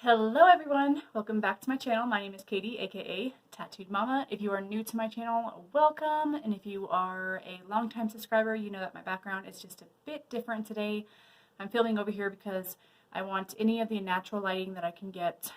Hello everyone, welcome back to my channel. My name is Katy, aka Tattooed Mama. If you are new to my channel, welcome, and if you are a longtime subscriber, you know that my background is just a bit different today. I'm filming over here because I want any of the natural lighting that I can get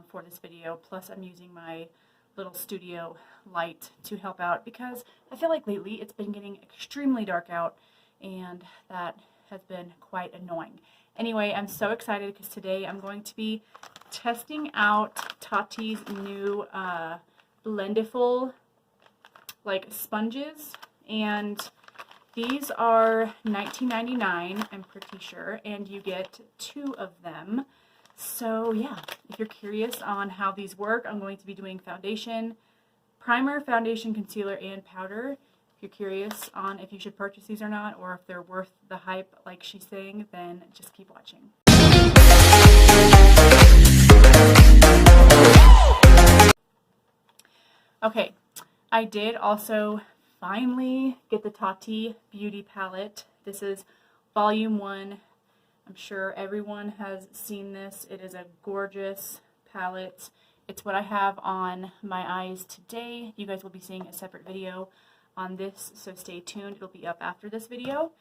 for this video, plus I'm using my little studio light to help out because I feel like lately it's been getting extremely dark out and that has been quite annoying. Anyway, I'm so excited because today I'm going to be testing out Tati's new Blendiful like sponges, and these are $19.99, I'm pretty sure, and you get 2 of them. So yeah, if you're curious on how these work, I'm going to be doing foundation, primer, foundation, concealer, and powder. If you're curious on if you should purchase these or not, or if they're worth the hype like she's saying, then just keep watching. Okay, I did also finally get the Tati Beauty palette. This is volume 1. I'm sure everyone has seen this. It is a gorgeous palette. It's what I have on my eyes today. You guys will be seeing a separate video on this, so stay tuned. It'll be up after this video.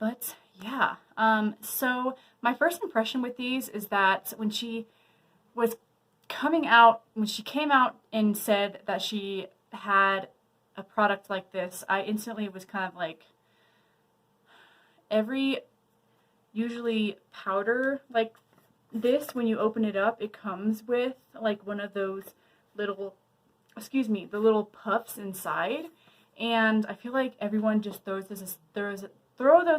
But yeah, so my first impression with these is that when she was coming out, when she came out and said that she had a product like this, I instantly was kind of like, every usually powder like this, when you open it up, it comes with like one of those little, the little puffs inside. And I feel like everyone just throw those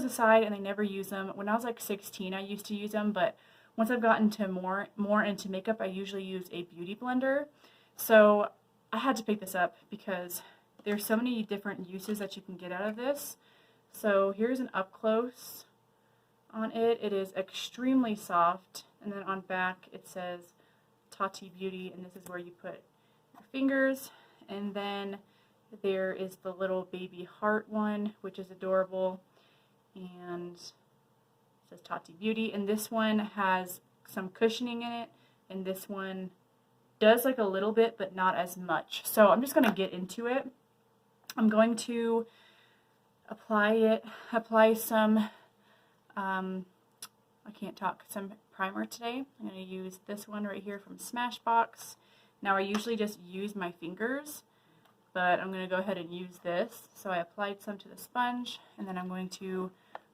aside and they never use them. When I was like 16, I used to use them, but once I've gotten to more into makeup, I usually use a beauty blender. So I had to pick this up because there's so many different uses that you can get out of this. So here's an up close on it. It is extremely soft, and then on back it says Tati Beauty, and this is where you put your fingers. And then there is the little baby heart one, which is adorable, and it says Tati Beauty. And this one has some cushioning in it, and this one does like a little bit, but not as much. So I'm just going to get into it. I'm going to apply some, some primer today. I'm going to use this one right here from Smashbox. Now I usually just use my fingers, but I'm going to go ahead and use this. So I applied some to the sponge, and then I'm going to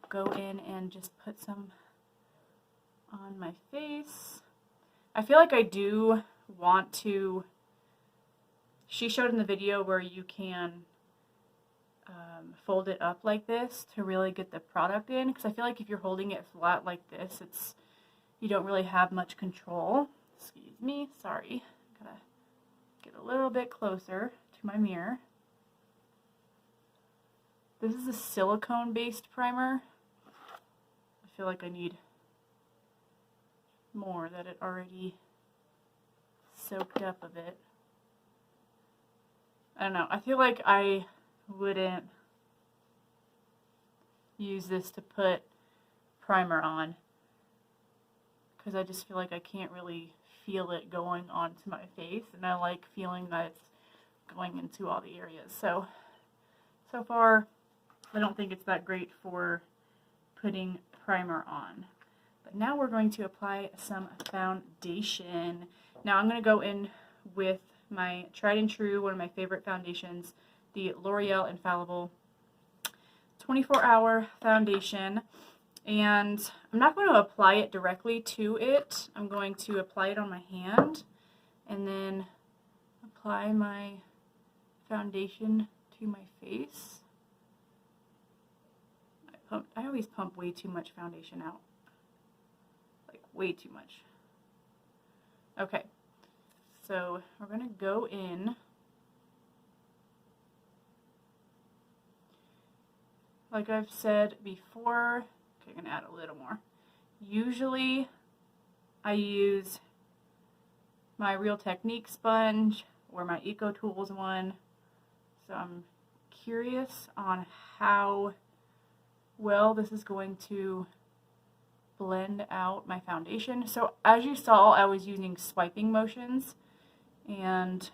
go in and just put some on my face. I feel like I do want to, she showed in the video where you can fold it up like this to really get the product in, because I feel like if you're holding it flat like this, you don't really have much control. Excuse me, sorry. Gotta get a little bit closer to my mirror. This is a silicone based primer. I feel like I need more, that it already soaked up a bit. I don't know, I feel like I wouldn't use this to put primer on because I just feel like I can't really feel it going onto my face, and I like feeling that it's going into all the areas. So far I don't think it's that great for putting primer on. But now we're going to apply some foundation. Now I'm going to go in with my tried and true, one of my favorite foundations, the L'Oreal Infallible 24-hour foundation. And I'm not going to apply it directly to it. I'm going to apply it on my hand and then apply my foundation to my face. I always pump way too much foundation out. Like way too much. Okay, so we're going to go in. Like I've said before, okay, I'm going to add a little more. Usually I use my Real Technique sponge or my Eco Tools one. So I'm curious on how well this is going to blend out my foundation. So as you saw, I was using swiping motions and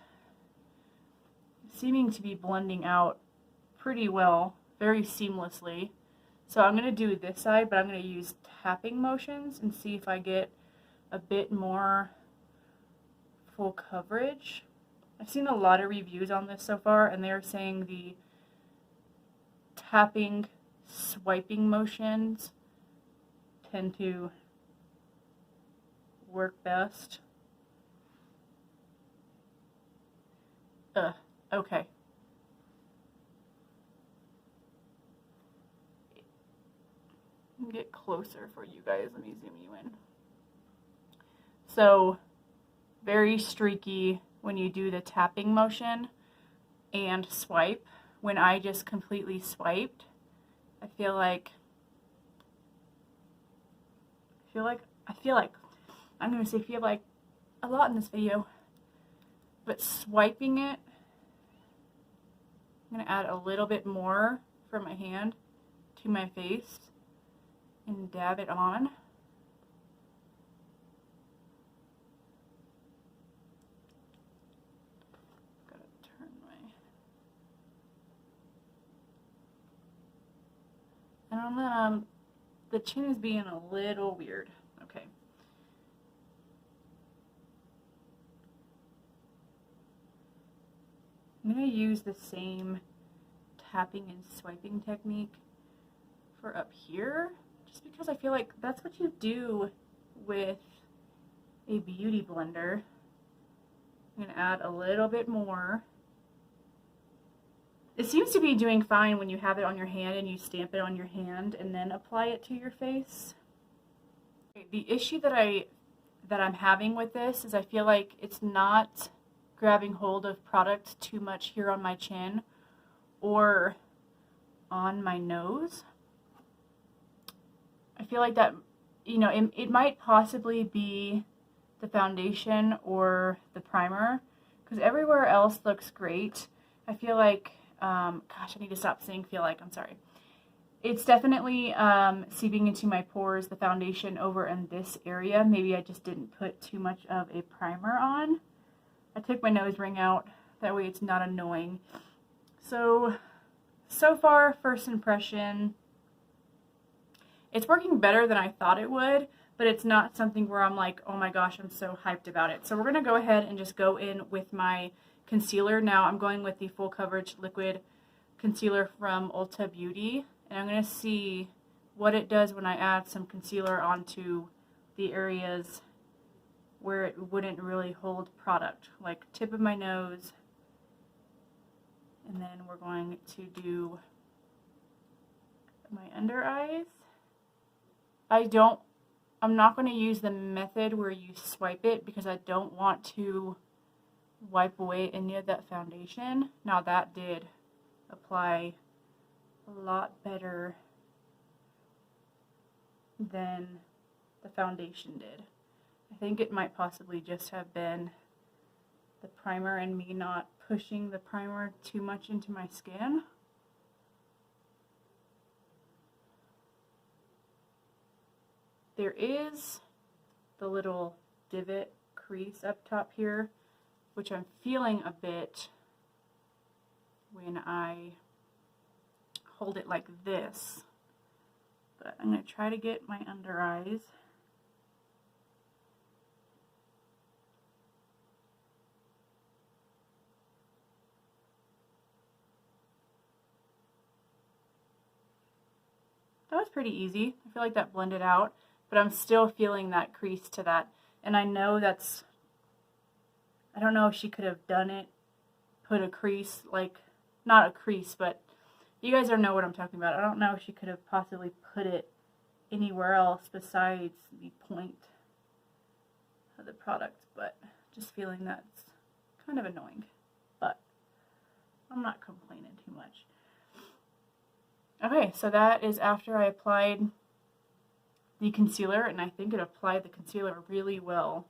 seeming to be blending out pretty well, very seamlessly. So I'm going to do this side, but I'm going to use tapping motions and see if I get a bit more full coverage. I've seen a lot of reviews on this so far, and they're saying the tapping, swiping motions tend to work best. Okay. Get closer for you guys. Let me zoom you in. So, very streaky when you do the tapping motion and swipe. When I just completely swiped, I feel like I'm going to say feel like a lot in this video, but swiping it, I'm going to add a little bit more from my hand to my face and dab it on. Gotta turn my... And on the chin is being a little weird. Okay. I'm going to use the same tapping and swiping technique for up here, just because I feel like that's what you do with a beauty blender. I'm going to add a little bit more. It seems to be doing fine when you have it on your hand and you stamp it on your hand and then apply it to your face. The issue that I'm having with this is I feel like it's not grabbing hold of product too much here on my chin or on my nose. I feel like that, you know, it might possibly be the foundation or the primer, because everywhere else looks great. I feel like, gosh, I need to stop saying feel like, I'm sorry. It's definitely seeping into my pores, the foundation over in this area. Maybe I just didn't put too much of a primer on. I took my nose ring out, that way it's not annoying. So far, first impression, it's working better than I thought it would, but it's not something where I'm like, oh my gosh, I'm so hyped about it. So we're going to go ahead and just go in with my concealer. Now I'm going with the Full Coverage Liquid Concealer from Ulta Beauty, and I'm going to see what it does when I add some concealer onto the areas where it wouldn't really hold product, like tip of my nose, and then we're going to do my under eyes. I'm not going to use the method where you swipe it because I don't want to wipe away any of that foundation. Now that did apply a lot better than the foundation did. I think it might possibly just have been the primer and me not pushing the primer too much into my skin. There is the little divot crease up top here, which I'm feeling a bit when I hold it like this. But I'm going to try to get my under eyes. That was pretty easy. I feel like that blended out, but I'm still feeling that crease to that. And I know that's, I don't know if she could have done it, put a crease, like, not a crease, but you guys don't know what I'm talking about. I don't know if she could have possibly put it anywhere else besides the point of the product, but just feeling that's kind of annoying. But I'm not complaining too much. Okay, so that is after I applied the concealer, and I think it applied the concealer really well.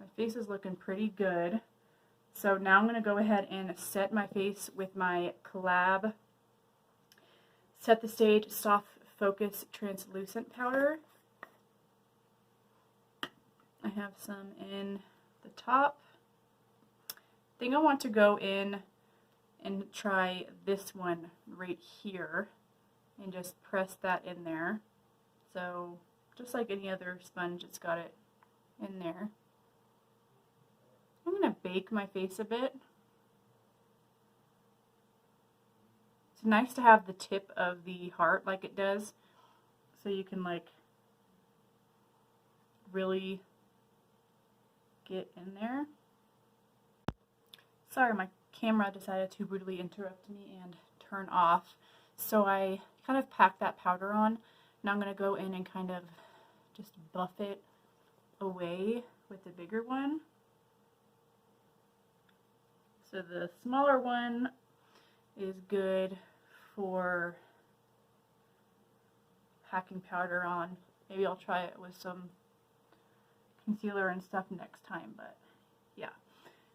My face is looking pretty good. So now I'm going to go ahead and set my face with my Collab Set the Stage Soft Focus Translucent Powder. I have some in the top. I think I want to go in and try this one right here and just press that in there. So just like any other sponge, it's got it in there. I'm going to bake my face a bit. It's nice to have the tip of the heart like it does, so you can like really get in there. Sorry, my camera decided to brutally interrupt me and turn off. So I kind of packed that powder on. Now I'm going to go in and kind of just buff it away with the bigger one. So the smaller one is good for packing powder on. Maybe I'll try it with some concealer and stuff next time, but yeah.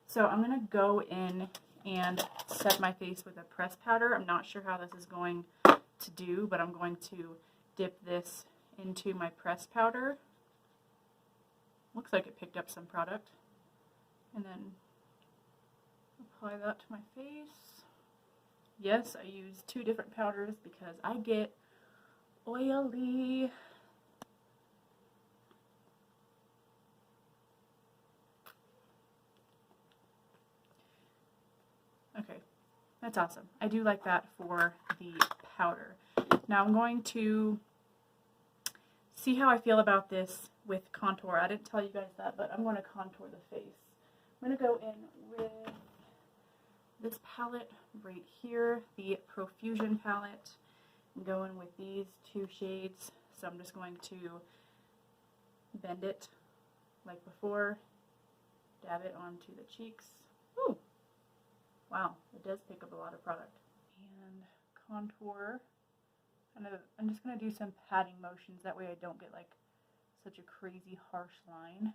So I'm going to go in and set my face with a pressed powder. I'm not sure how this is going to do, but I'm going to dip this into my pressed powder. Looks like it picked up some product. And then apply that to my face. Yes, I use 2 different powders because I get oily. Okay, that's awesome. I do like that for the powder. Now I'm going to see how I feel about this with contour. I didn't tell you guys that, but I'm going to contour the face. I'm going to go in with this palette right here, the Profusion palette. I'm going with these 2 shades, so I'm just going to bend it like before, dab it onto the cheeks. Ooh, wow, it does pick up a lot of product. And contour. I'm just going to do some patting motions, that way I don't get like such a crazy harsh line.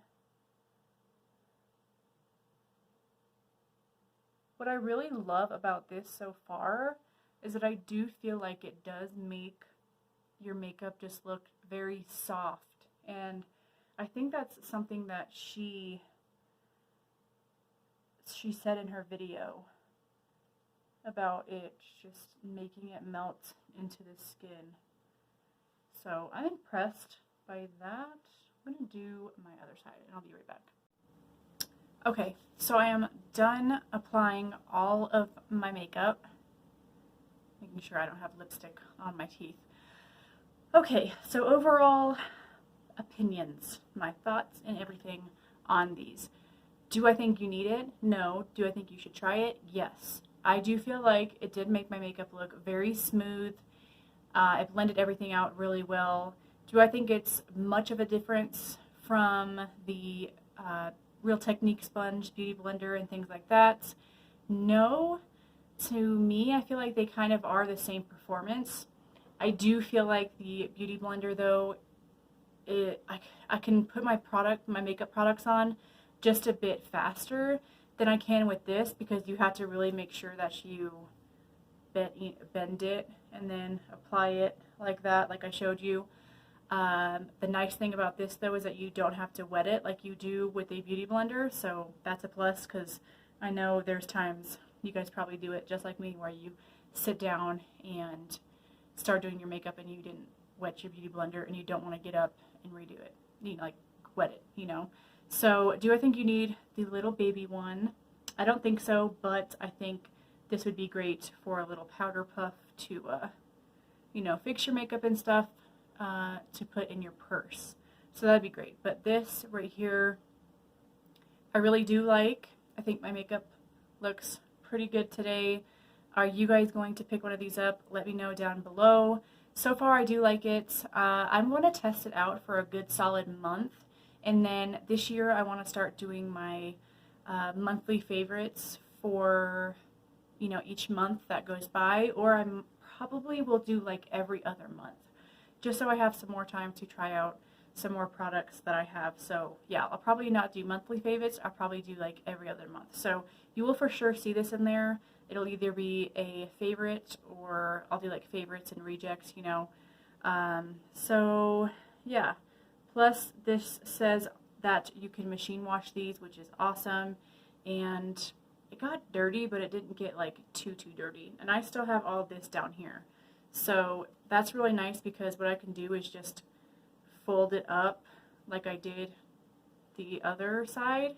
What I really love about this so far is that I do feel like it does make your makeup just look very soft, and I think that's something that she said in her video about it just making it melt into the skin. So I'm impressed by that. I'm going to do my other side and I'll be right back. Okay, so I am done applying all of my makeup, making sure I don't have lipstick on my teeth. Okay, so overall opinions, my thoughts and everything on these. Do I think you need it? No. Do I think you should try it? Yes. I do feel like it did make my makeup look very smooth. It blended everything out really well. Do I think it's much of a difference from the Real Technique sponge, Beauty Blender, and things like that? No. To me, I feel like they kind of are the same performance. I do feel like the Beauty Blender, though, I can put my makeup products on just a bit faster than I can with this, because you have to really make sure that you bend it and then apply it like that, like I showed you. The nice thing about this, though, is that you don't have to wet it like you do with a Beauty Blender, so that's a plus, because I know there's times, you guys probably do it just like me, where you sit down and start doing your makeup and you didn't wet your Beauty Blender and you don't want to get up and redo it. You like wet it, you know. So do I think you need the little baby one? I don't think so, but I think this would be great for a little powder puff to, you know, fix your makeup and stuff, to put in your purse. So that'd be great. But this right here, I really do like. I think my makeup looks pretty good today. Are you guys going to pick one of these up? Let me know down below. So far, I do like it. I'm going to test it out for a good solid month. And then this year, I want to start doing my monthly favorites for, you know, each month that goes by. Or I probably will do like every other month, just so I have some more time to try out some more products that I have. So yeah, I'll probably not do monthly favorites. I'll probably do like every other month. So you will for sure see this in there. It'll either be a favorite, or I'll do like favorites and rejects, you know. So yeah, plus this says that you can machine wash these, which is awesome. And it got dirty, but it didn't get like too dirty. And I still have all of this down here. So that's really nice because what I can do is just fold it up like I did the other side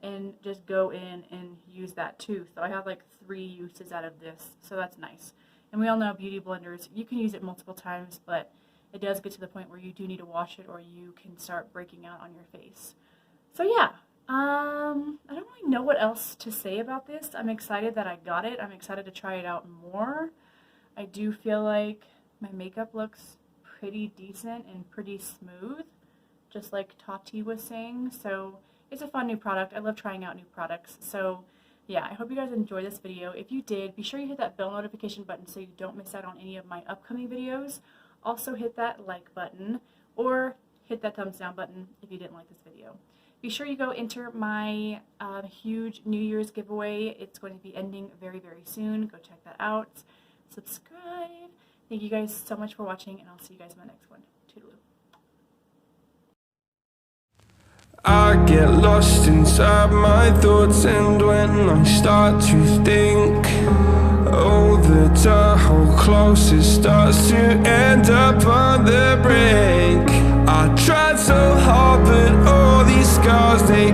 and just go in and use that too. So I have like 3 uses out of this, so that's nice. And we all know beauty blenders, you can use it multiple times, but it does get to the point where you do need to wash it or you can start breaking out on your face. So yeah, I don't really know what else to say about this. I'm excited that I got it. I'm excited to try it out more. I do feel like my makeup looks pretty decent and pretty smooth, just like Tati was saying. So it's a fun new product. I love trying out new products. So yeah, I hope you guys enjoyed this video. If you did, be sure you hit that bell notification button so you don't miss out on any of my upcoming videos. Also hit that like button or hit that thumbs down button if you didn't like this video. Be sure you go enter my huge New Year's giveaway. It's going to be ending very soon. Go check that out. Subscribe. Thank you guys so much for watching, and I'll see you guys in my next one. Toodaloo. I get lost inside my thoughts, and when I start to think, oh, the door closes starts to end up on the brink. I tried so hard, but all these scars, they